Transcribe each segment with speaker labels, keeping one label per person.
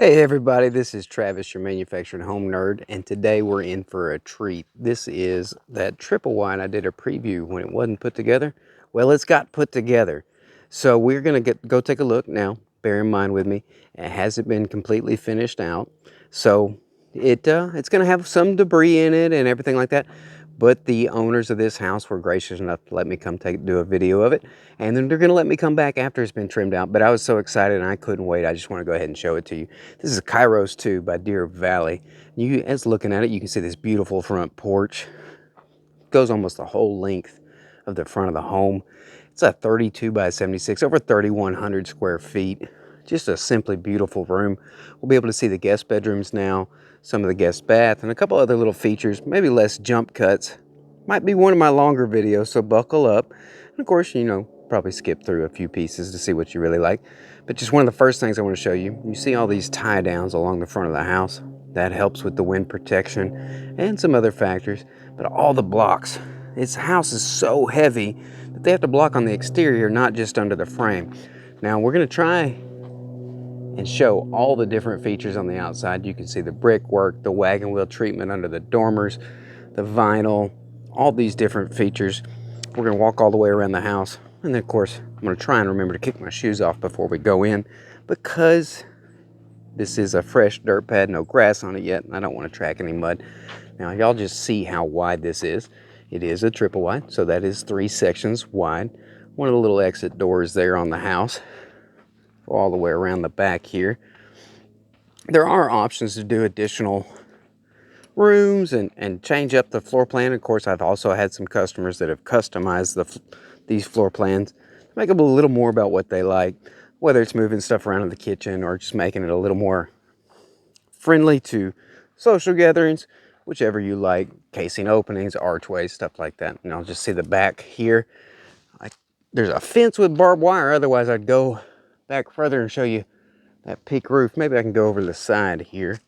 Speaker 1: Hey everybody, this is Travis, your manufactured home nerd, and today we're in for a treat. This is that triple wide I did a preview when it wasn't put together. Well, it's got put together. So we're going to go take a look now. Bear in mind with me, it hasn't been completely finished out. So it's going to have some debris in it and everything like that. But the owners of this house were gracious enough to let me come do a video of it. And then they're going to let me come back after it's been trimmed out. But I was so excited and I couldn't wait. I just want to go ahead and show it to you. This is a Kairos 2 by Deer Valley. As looking at it, you can see this beautiful front porch. It goes almost the whole length of the front of the home. It's a 32 by 76, over 3,100 square feet. Just a simply beautiful room. We'll be able to see the guest bedrooms now, some of the guest bath, and a couple other little features, maybe less jump cuts. Might be one of my longer videos, so buckle up. And of course, probably skip through a few pieces to see what you really like. But just one of the first things I want to show you, you see all these tie downs along the front of the house. That helps with the wind protection and some other factors. But all the blocks, this house is so heavy that they have to block on the exterior, not just under the frame. Now we're going to try and show all the different features on the outside. You can see the brickwork, the wagon wheel treatment under the dormers, the vinyl, all these different features. We're going to walk all the way around the house. And then, of course, I'm going to try and remember to kick my shoes off before we go in, because this is a fresh dirt pad, no grass on it yet, and I don't want to track any mud. Now, y'all just see how wide this is. It is a triple wide, so that is 3 sections wide. One of the little exit doors there on the house, all the way around the back here. There are options to do additional rooms and change up the floor plan. Of course, I've also had some customers that have customized these floor plans to make them a little more about what they like, whether it's moving stuff around in the kitchen or just making it a little more friendly to social gatherings, whichever you like, casing openings, archways, stuff like that. And I'll just see the back here. There's a fence with barbed wire, otherwise I'd go back further and show you that peak roof. Maybe I can go over to the side here.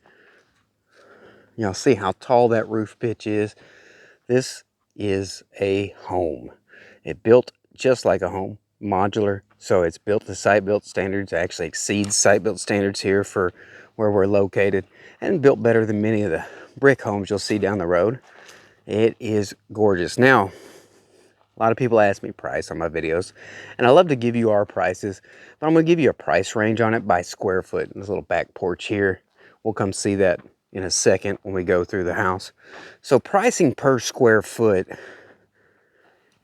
Speaker 1: Y'all see how tall that roof pitch is. This is a home. It built just like a home, modular. So it's built to site-built standards, actually exceeds site-built standards here for where we're located, and built better than many of the brick homes you'll see down the road. It is gorgeous. Now, a lot of people ask me price on my videos, and I love to give you our prices, but I'm going to give you a price range on it by square foot. This little back porch here, we'll come see that in a second when we go through the house. So pricing per square foot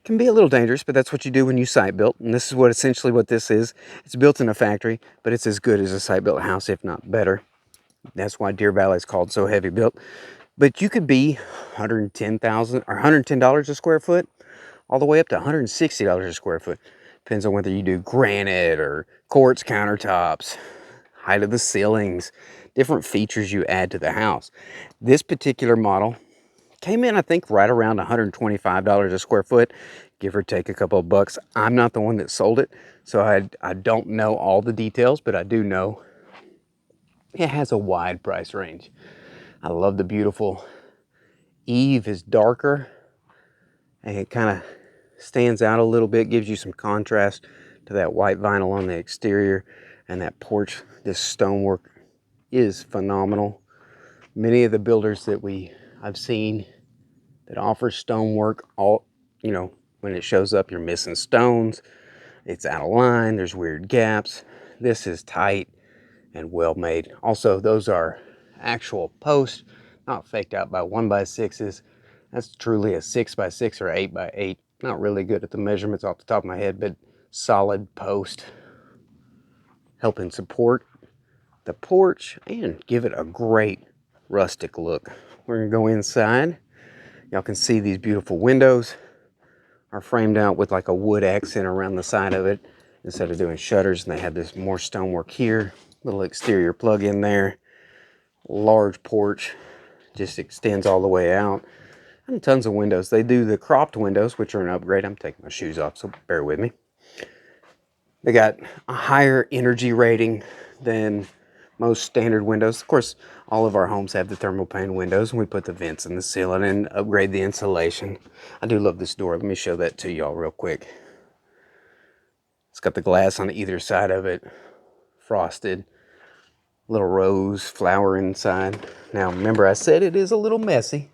Speaker 1: can be a little dangerous, but that's what you do when you site built. And this is essentially what this is. It's built in a factory, but it's as good as a site built house, if not better. That's why Deer Valley is called so heavy built. But you could be $110 a square foot, all the way up to $160 a square foot. Depends on whether you do granite or quartz countertops, height of the ceilings, different features you add to the house. This particular model came in, I think, right around $125 a square foot, give or take a couple of bucks. I'm not the one that sold it, so I don't know all the details, but I do know it has a wide price range. I love the beautiful eave is darker, and it kind of stands out a little bit, gives you some contrast to that white vinyl on the exterior. And that porch, this stonework is phenomenal. Many of the builders that I've seen that offer stonework, when it shows up, you're missing stones, it's out of line, there's weird gaps. This is tight and well made. Also, those are actual posts, not faked out by 1x6s. That's truly a 6x6 or 8x8. Not really good at the measurements off the top of my head, but solid post, helping support the porch and give it a great rustic look. We're gonna go inside. Y'all can see these beautiful windows are framed out with like a wood accent around the side of it instead of doing shutters, and they have this more stonework here. Little exterior plug in there. Large porch, just extends all the way out, and tons of windows. They do the cropped windows, which are an upgrade. I'm taking my shoes off, so bear with me. They got a higher energy rating than most standard windows. Of course, all of our homes have the thermal pane windows, and we put the vents in the ceiling and upgrade the insulation. I do love this door. Let me show that to y'all real quick. It's got the glass on either side of it, frosted. Little rose flower inside. Now remember, I said it is a little messy,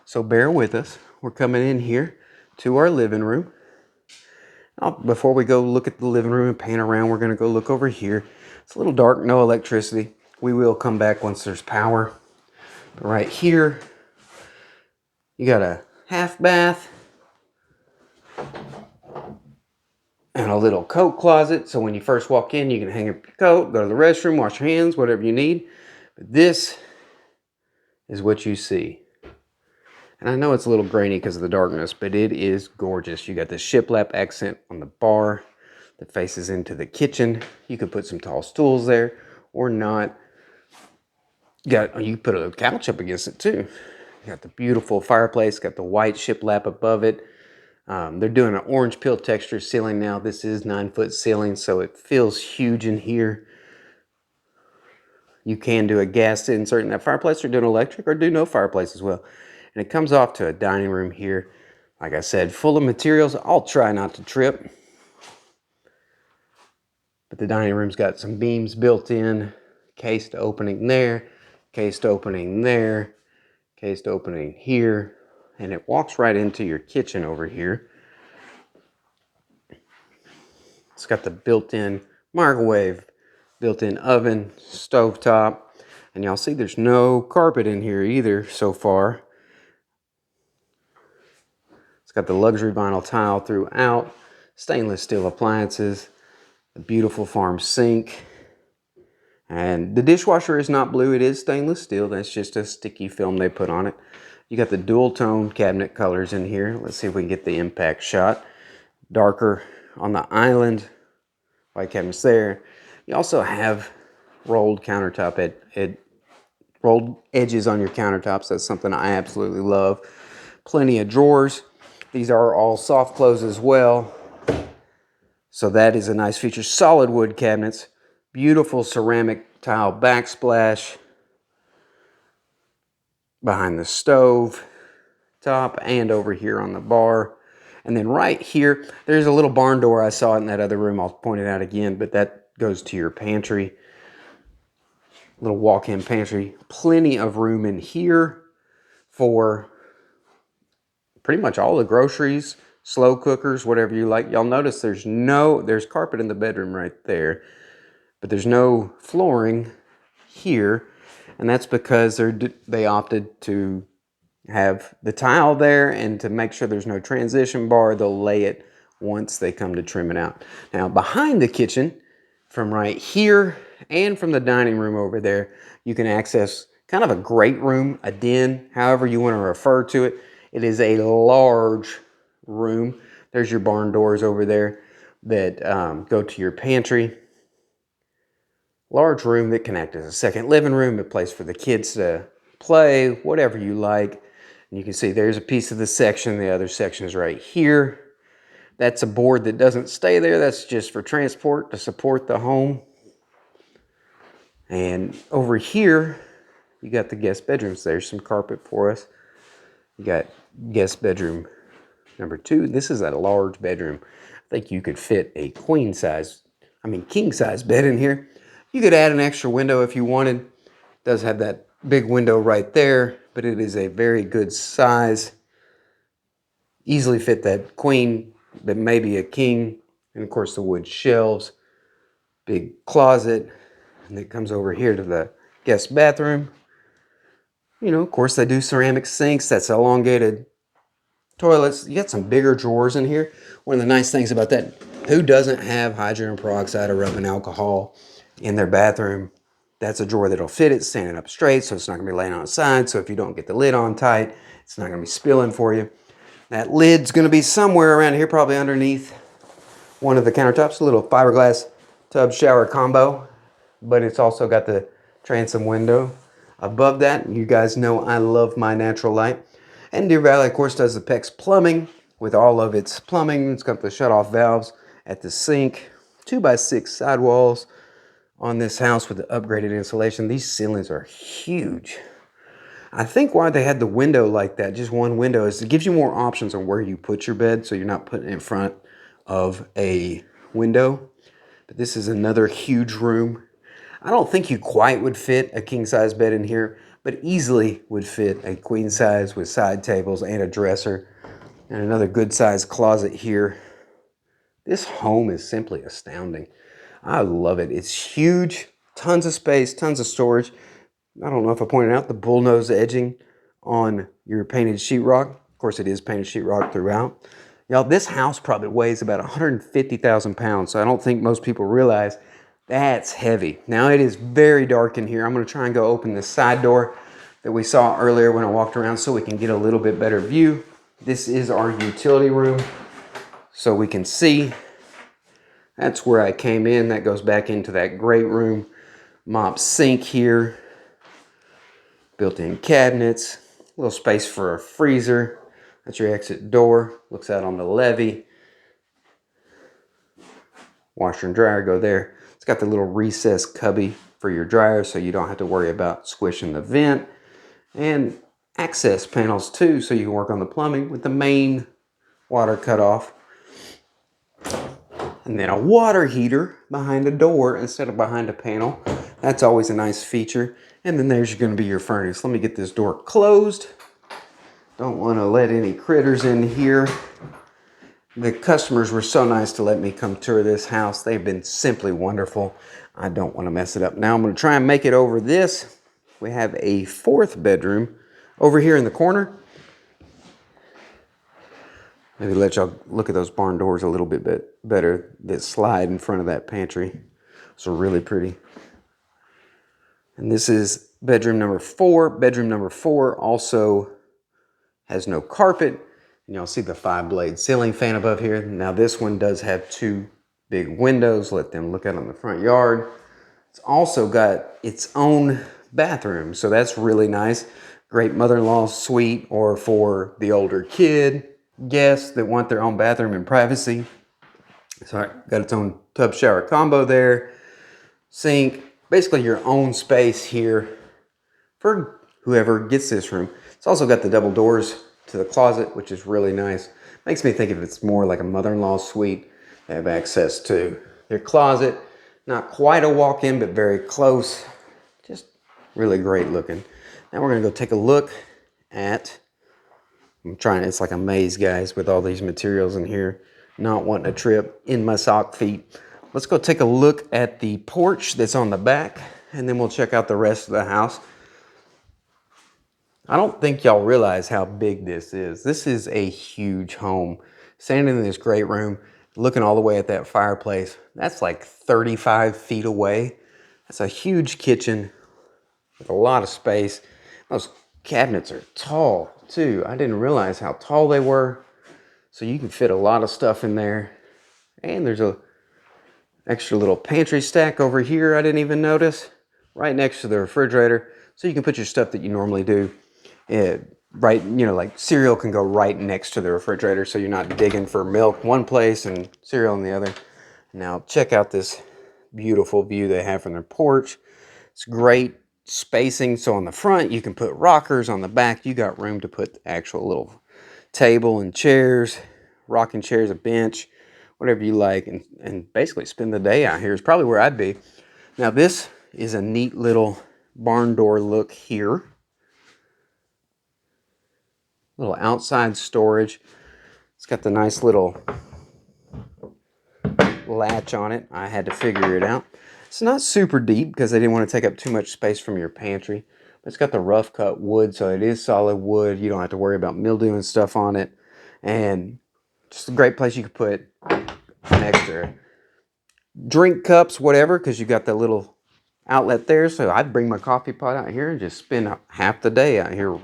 Speaker 1: so bear with us. We're coming in here to our living room. Before we go look at the living room and pan around, we're going to go look over here. It's a little dark, no electricity. We will come back once there's power. But right here, you got a half bath and a little coat closet. So when you first walk in, you can hang up your coat, go to the restroom, wash your hands, whatever you need. But this is what you see. And I know it's a little grainy because of the darkness, but it is gorgeous. You got the shiplap accent on the bar that faces into the kitchen. You could put some tall stools there or not. You can put a couch up against it too. You got the beautiful fireplace, got the white shiplap above it. They're doing an orange peel texture ceiling now. This is 9-foot ceiling, so it feels huge in here. You can do a gas insert in that fireplace or do an electric or do no fireplace as well. And it comes off to a dining room here. Like I said, full of materials. I'll try not to trip. But the dining room's got some beams built in. Cased opening there. Cased opening there. Cased opening here. And it walks right into your kitchen over here. It's got the built-in microwave, built-in oven, stovetop. And y'all see there's no carpet in here either so far. It's got the luxury vinyl tile throughout, stainless steel appliances, a beautiful farm sink. And the dishwasher is not blue, it is stainless steel. That's just a sticky film they put on it. You got the dual tone cabinet colors in here. Let's see if we can get the impact shot. Darker on the island, white cabinets there. You also have rolled countertop rolled edges on your countertops. That's something I absolutely love. Plenty of drawers. These are all soft close as well. So that is a nice feature. Solid wood cabinets. Beautiful ceramic tile backsplash behind the stove top and over here on the bar. And then right here, there's a little barn door. I saw it in that other room. I'll point it out again, but that goes to your pantry. Little walk-in pantry. Plenty of room in here for pretty much all the groceries, slow cookers, whatever you like. Y'all notice there's carpet in the bedroom right there, but there's no flooring here, and that's because they opted to have the tile there, and to make sure there's no transition bar, they'll lay it once they come to trim it out. Now behind the kitchen, from right here and from the dining room over there, you can access kind of a great room, a den, however you want to refer to it. It is a large room. There's your barn doors over there that go to your pantry. Large room that can act as a second living room, a place for the kids to play, whatever you like. And you can see there's a piece of the section. The other section is right here. That's a board that doesn't stay there. That's just for transport to support the home. And over here, you got the guest bedrooms. There's some carpet for us. You got guest bedroom number 2. This is a large bedroom. I think you could fit a king size bed in here. You could add an extra window if you wanted. It does have that big window right there, but it is a very good size. Easily fit that queen, but maybe a king. And of course the wood shelves, big closet, and it comes over here to the guest bathroom. You know, of course they do ceramic sinks. That's elongated toilets. You got some bigger drawers in here. One of the nice things about that, who doesn't have hydrogen peroxide or rubbing alcohol in their bathroom? That's a drawer that'll fit it, standing up straight, so it's not gonna be laying on its side. So if you don't get the lid on tight, it's not gonna be spilling for you. That lid's gonna be somewhere around here, probably underneath one of the countertops. A little fiberglass tub shower combo, but it's also got the transom window. Above that, you guys know I love my natural light. And Deer Valley, of course, does the PEX plumbing with all of its plumbing. It's got the shut-off valves at the sink, 2x6 sidewalls on this house with the upgraded insulation. These ceilings are huge. I think why they had the window like that, just one window, is it gives you more options on where you put your bed, so you're not putting it in front of a window. But this is another huge room. I don't think you quite would fit a king size bed in here, but easily would fit a queen size with side tables and a dresser and another good sized closet here. This home is simply astounding. I love it. It's huge, tons of space, tons of storage. I don't know if I pointed out the bullnose edging on your painted sheetrock. Of course, it is painted sheetrock throughout. Y'all, this house probably weighs about 150,000 pounds, so I don't think most people realize that's heavy. Now, it is very dark in here. I'm going to try and go open this side door that we saw earlier when I walked around so we can get a little bit better view. This is our utility room, so we can see. That's where I came in. That goes back into that great room. Mop sink here. Built-in cabinets. A little space for a freezer. That's your exit door. Looks out on the levee. Washer and dryer go there. It's got the little recessed cubby for your dryer so you don't have to worry about squishing the vent. And access panels too, so you can work on the plumbing with the main water cutoff. And then a water heater behind a door instead of behind a panel. That's always a nice feature. And then there's going to be your furnace. Let me get this door closed. Don't want to let any critters in here. The customers were so nice to let me come tour this house. They've been simply wonderful. I don't want to mess it up. Now I'm going to try and make it over this. We have a fourth bedroom over here in the corner. Maybe let y'all look at those barn doors a little bit better that slide in front of that pantry. So really pretty. And this is bedroom number 4. Bedroom number 4 also has no carpet. And y'all see the 5-blade ceiling fan above here. Now this one does have 2 big windows. Let them look out on the front yard. It's also got its own bathroom. So that's really nice. Great mother-in-law suite, or for the older kid, guests that want their own bathroom and privacy. So got its own tub shower combo there. Sink. Basically your own space here for whoever gets this room. It's also got the double doors to the closet, which is really nice. Makes me think if it's more like a mother-in-law suite, they have access to their closet. Not quite a walk-in, but very close. Just really great looking. Now we're gonna go take a look at, it's like a maze, guys, with all these materials in here. Not wanting to trip in my sock feet. Let's go take a look at the porch that's on the back, and then we'll check out the rest of the house. I don't think y'all realize how big this is. This is a huge home. Standing in this great room, looking all the way at that fireplace, that's like 35 feet away. That's a huge kitchen with a lot of space. Those cabinets are tall too. I didn't realize how tall they were. So you can fit a lot of stuff in there. And there's a extra little pantry stack over here I didn't even notice. Right next to the refrigerator. So you can put your stuff that you normally do. Right, like cereal can go right next to the refrigerator, so you're not digging for milk one place and cereal in the other. Now check out this beautiful view they have from their porch. It's great spacing. So on the front you can put rockers. On the back you got room to put the actual little table and chairs, rocking chairs, a bench, whatever you like, and basically spend the day out here is probably where I'd be. Now this is a neat little barn door look here. Little outside storage. It's got the nice little latch on it. I had to figure it out. It's not super deep because they didn't want to take up too much space from your pantry. But it's got the rough cut wood, so it is solid wood. You don't have to worry about mildew and stuff on it. And just a great place you could put an extra drink cups, whatever, because you got that little outlet there. So I'd bring my coffee pot out here and just spend half the day out here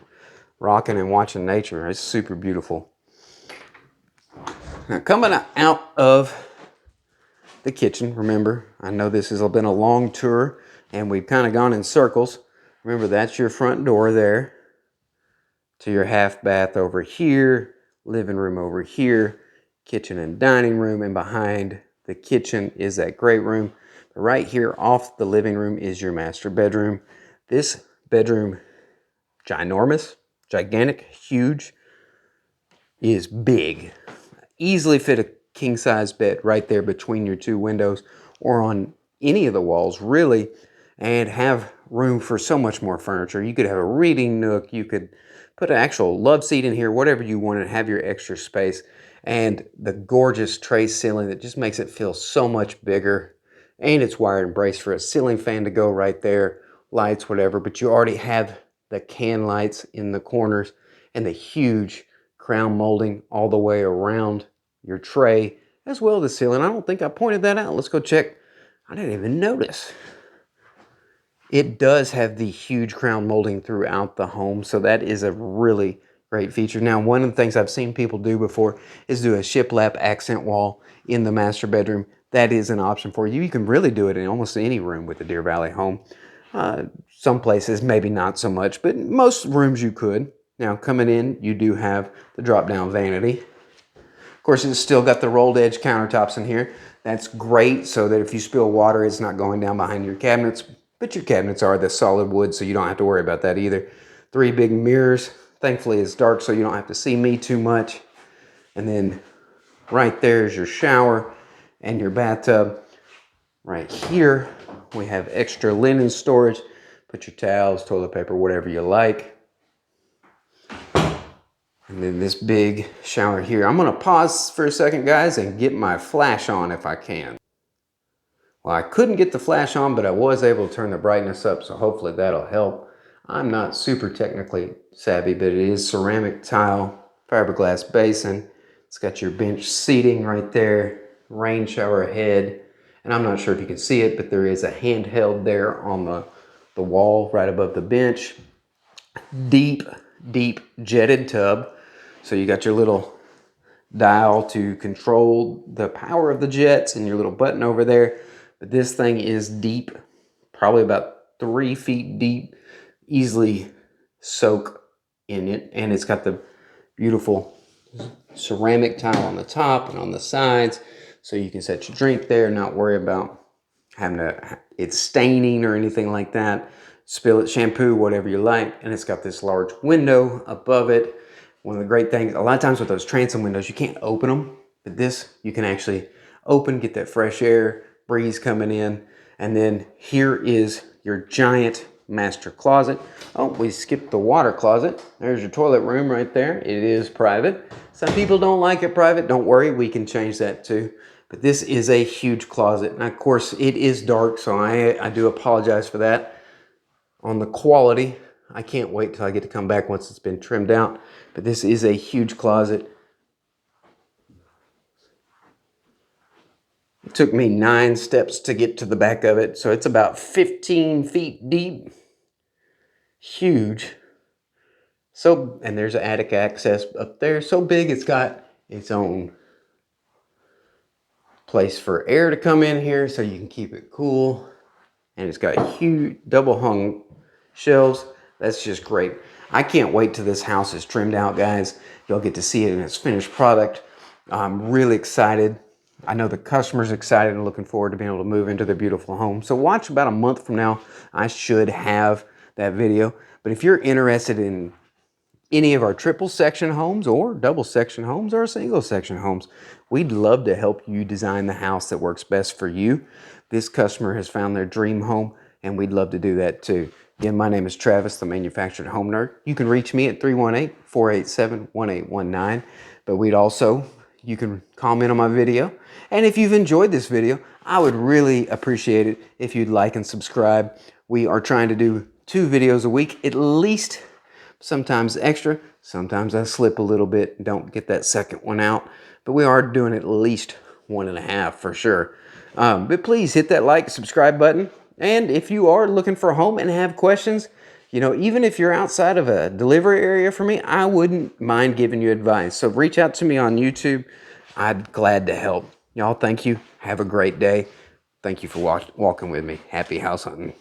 Speaker 1: rocking and watching nature. It's super beautiful. Now coming out of the kitchen, remember, I know this has been a long tour and we've kind of gone in circles. Remember, that's your front door there to your half bath over here, living room over here, kitchen and dining room, and behind the kitchen is that great room. Right here off the living room is your master bedroom. This bedroom, ginormous, gigantic, huge, is big. Easily fit a king-size bed right there between your 2 windows or on any of the walls, really. and have room for so much more furniture. You could have a reading nook, you could put an actual love seat in here, whatever you want, and have your extra space. And the gorgeous tray ceiling that just makes it feel so much bigger. And it's wired and braced for a ceiling fan to go right there, lights, whatever. But you already have the can lights in the corners and the huge crown molding all the way around your tray, as well as the ceiling. I don't think I pointed that out. Let's go check. I didn't even notice. It does have the huge crown molding throughout the home, so that is a really great feature. Now, one of the things I've seen people do before is do a shiplap accent wall in the master bedroom. That is an option for you. You can really do it in almost any room with the Deer Valley home. Some places, maybe not so much, but most rooms you could. Now, coming in, you do have the drop-down vanity. Of course, it's still got the rolled edge countertops in here. That's great so that if you spill water, it's not going down behind your cabinets. But your cabinets are the solid wood, so you don't have to worry about that either. 3 big mirrors. Thankfully, it's dark, so you don't have to see me too much. And then right there is your shower and your bathtub. Right here, we have extra linen storage. Put your towels, toilet paper, whatever you like. And then this big shower here. I'm going to pause for a second, guys, and get my flash on if I can. Well, I couldn't get the flash on, but I was able to turn the brightness up, so hopefully that'll help. I'm not super technically savvy, but it is ceramic tile, fiberglass basin. It's got your bench seating right there, rain shower head, and I'm not sure if you can see it, but there is a handheld there on the wall right above the bench. Deep, deep jetted tub. So you got your little dial to control the power of the jets and your little button over there. But this thing is deep, probably about 3 feet deep, easily soak in it. And it's got the beautiful ceramic tile on the top and on the sides. So you can set your drink there, not worry about having it staining or anything like that. Spill it, shampoo, whatever you like. And it's got this large window above it. One of the great things, a lot of times with those transom windows, you can't open them. But this, you can actually open, get that fresh air, breeze coming in. And then here is your giant master closet. Oh, we skipped the water closet. There's your toilet room right there. It is private. Some people don't like it private. Don't worry, we can change that too. But this is a huge closet. And of course, it is dark, so I do apologize for that. On the quality, I can't wait till I get to come back once it's been trimmed out. But this is a huge closet. It took me 9 steps to get to the back of it, so it's about 15 feet deep. Huge. So, and there's an attic access up there. So big, it's got its own place for air to come in here so you can keep it cool. And it's got huge double hung shelves. That's just great. I can't wait till this house is trimmed out, guys. You'll get to see it in its finished product. I'm really excited. I know the customer's excited and looking forward to being able to move into their beautiful home. So watch about a month from now. I should have that video. But if you're interested in any of our triple section homes or double section homes or single section homes, we'd love to help you design the house that works best for you. This customer has found their dream home, and we'd love to do that too. Again, my name is Travis, the Manufactured Home Nerd. You can reach me at 318-487-1819, but you can comment on my video. And if you've enjoyed this video, I would really appreciate it if you'd like and subscribe. We are trying to do 2 videos a week, at least. Sometimes extra, sometimes I slip a little bit and don't get that second one out, but we are doing at least 1.5 for sure. But please hit that like, subscribe button. And if you are looking for a home and have questions, even if you're outside of a delivery area for me, I wouldn't mind giving you advice. So reach out to me on YouTube. I'd glad to help. Y'all, thank you. Have a great day. Thank you for walking with me. Happy house hunting.